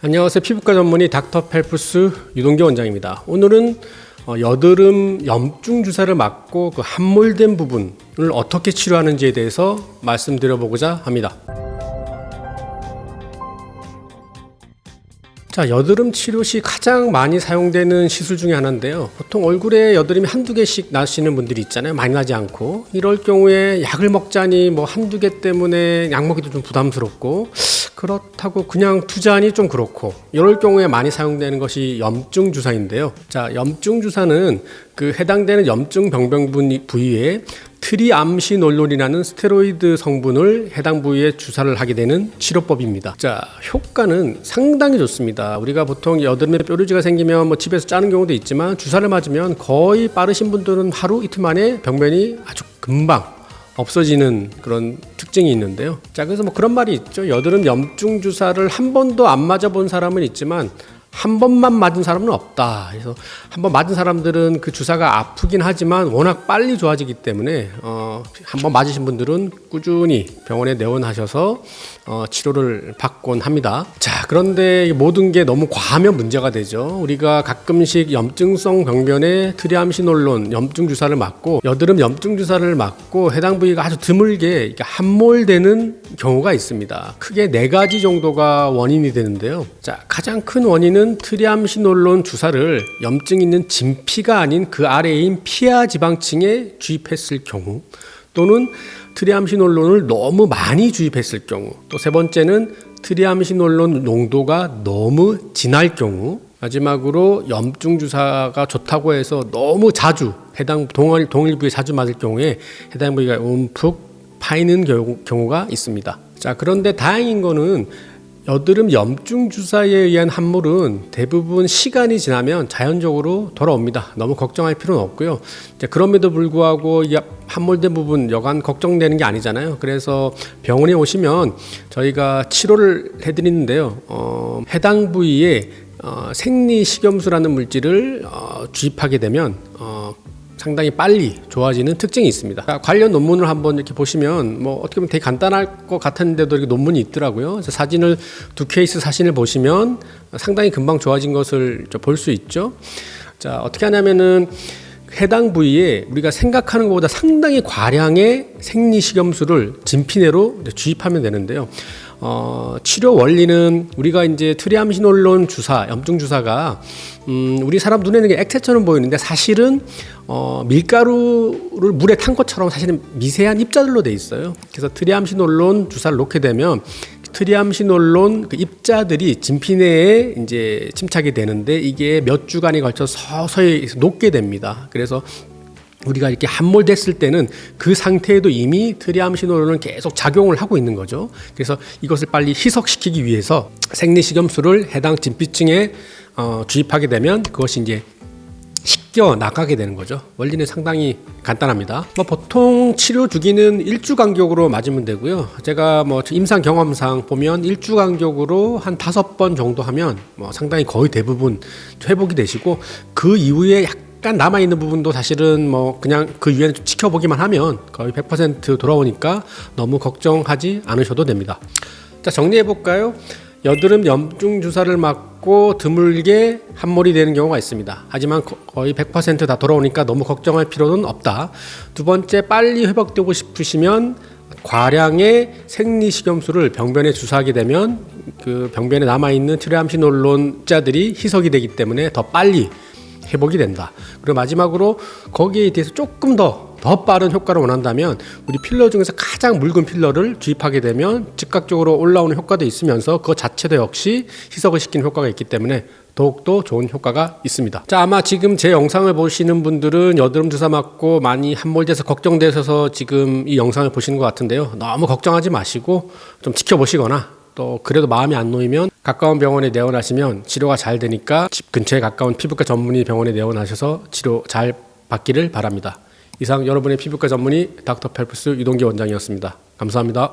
안녕하세요. 피부과 전문의 닥터펠프스 유동규 원장입니다. 오늘은 여드름 염증 주사를 맞고 그 함몰된 부분을 어떻게 치료하는지에 대해서 말씀드려보고자 합니다. 자, 여드름 치료 시 가장 많이 사용되는 시술 중에 하나인데요. 보통 얼굴에 여드름이 한두 개씩 나시는 분들이 있잖아요. 많이 나지 않고. 이럴 경우에 약을 먹자니 뭐 한두 개 때문에 약 먹기도 좀 부담스럽고, 그렇다고 그냥 투자하니 좀 그렇고, 이럴 경우에 많이 사용되는 것이 염증 주사인데요. 자, 염증 주사는 그 해당되는 염증 병변 부위에 트리암시놀론이라는 스테로이드 성분을 해당 부위에 주사를 하게 되는 치료법입니다. 자, 효과는 상당히 좋습니다. 우리가 보통 여드름에 뾰루지가 생기면 뭐 집에서 짜는 경우도 있지만 주사를 맞으면 거의 빠르신 분들은 하루 이틀 만에 병변이 아주 금방 없어지는 그런 특징이 있는데요. 자, 그래서 뭐 그런 말이 있죠. 여드름 염증 주사를 한 번도 안 맞아본 사람은 있지만 한 번만 맞은 사람은 없다. 그래서 한 번 맞은 사람들은 그 주사가 아프긴 하지만 워낙 빨리 좋아지기 때문에 한 번 맞으신 분들은 꾸준히 병원에 내원하셔서 치료를 받곤 합니다. 자, 그런데 모든 게 너무 과하면 문제가 되죠. 우리가 가끔씩 염증성 병변에 트리암시놀론 염증 주사를 맞고 여드름 염증 주사를 맞고 해당 부위가 아주 드물게 함몰되는 경우가 있습니다. 크게 4가지 정도가 원인이 되는데요. 자, 가장 큰 원인은 트리암시놀론 주사를 염증 있는 진피가 아닌 그 아래인 피하 지방층에 주입했을 경우, 또는 트리암시놀론을 너무 많이 주입했을 경우, 또 세 번째는 트리암시놀론 농도가 너무 진할 경우, 마지막으로 염증 주사가 좋다고 해서 너무 자주 해당 동일 부위에 자주 맞을 경우에 해당 부위가 움푹 파이는 경우가 있습니다. 자, 그런데 다행인 거는 여드름 염증 주사에 의한 함몰은 대부분 시간이 지나면 자연적으로 돌아옵니다. 너무 걱정할 필요는 없고요. 그럼에도 불구하고 이 함몰된 부분 여간 걱정되는 게 아니잖아요. 그래서 병원에 오시면 저희가 치료를 해드리는데요. 해당 부위에 생리식염수라는 물질을 주입하게 되면 상당히 빨리 좋아지는 특징이 있습니다. 관련 논문을 한번 이렇게 보시면 뭐 어떻게 보면 되게 간단할 것 같았는데도 이렇게 논문이 있더라고요. 그래서 사진을 두 케이스 사진을 보시면 상당히 금방 좋아진 것을 볼 수 있죠. 자, 어떻게 하냐면은 해당 부위에 우리가 생각하는 것보다 상당히 과량의 생리식염수를 진피 내로 주입하면 되는데요. 치료 원리는 우리가 이제 트리암시놀론 주사, 염증 주사가 우리 사람 눈에는 액체처럼 보이는데 사실은 밀가루를 물에 탄 것처럼 사실은 미세한 입자들로 돼 있어요. 그래서 트리암시놀론 주사를 놓게 되면 트리암시놀론 그 입자들이 진피 내에 이제 침착이 되는데 이게 몇 주간에 걸쳐서 서서히 녹게 됩니다. 그래서 우리가 이렇게 함몰됐을 때는 그 상태에도 이미 트리암시놀론은 계속 작용을 하고 있는 거죠. 그래서 이것을 빨리 희석시키기 위해서 생리식염수를 해당 진피층에 주입하게 되면 그것이 이제 씻겨 나가게 되는 거죠. 원리는 상당히 간단합니다. 보통 치료 주기는 1주 간격으로 맞으면 되고요. 제가 임상 경험상 보면 1주 간격으로 한 5번 정도 하면 상당히 거의 대부분 회복이 되시고, 그 이후에 약간 남아있는 부분도 사실은 그냥 그 이후에는 좀 지켜보기만 하면 거의 100% 돌아오니까 너무 걱정하지 않으셔도 됩니다. 자, 정리해볼까요? 여드름 염증 주사를 맞고 드물게 함몰이 되는 경우가 있습니다. 하지만 거의 100% 다 돌아오니까 너무 걱정할 필요는 없다. 두 번째, 빨리 회복되고 싶으시면 과량의 생리식염수를 병변에 주사하게 되면 그 병변에 남아있는 트리암시놀론자들이 희석이 되기 때문에 더 빨리 회복이 된다. 그리고 마지막으로 거기에 대해서 조금 더 빠른 효과를 원한다면 우리 필러 중에서 가장 묽은 필러를 주입하게 되면 즉각적으로 올라오는 효과도 있으면서 그것 자체도 역시 희석을 시키는 효과가 있기 때문에 더욱더 좋은 효과가 있습니다. 자, 아마 지금 제 영상을 보시는 분들은 여드름 주사 맞고 많이 함몰돼서 걱정되셔서 지금 이 영상을 보시는 것 같은데요. 너무 걱정하지 마시고 좀 지켜보시거나, 또 그래도 마음이 안 놓이면 가까운 병원에 내원하시면 치료가 잘 되니까 집 근처에 가까운 피부과 전문의 병원에 내원하셔서 치료 잘 받기를 바랍니다. 이상 여러분의 피부과 전문의 닥터펠프스 유동규 원장이었습니다. 감사합니다.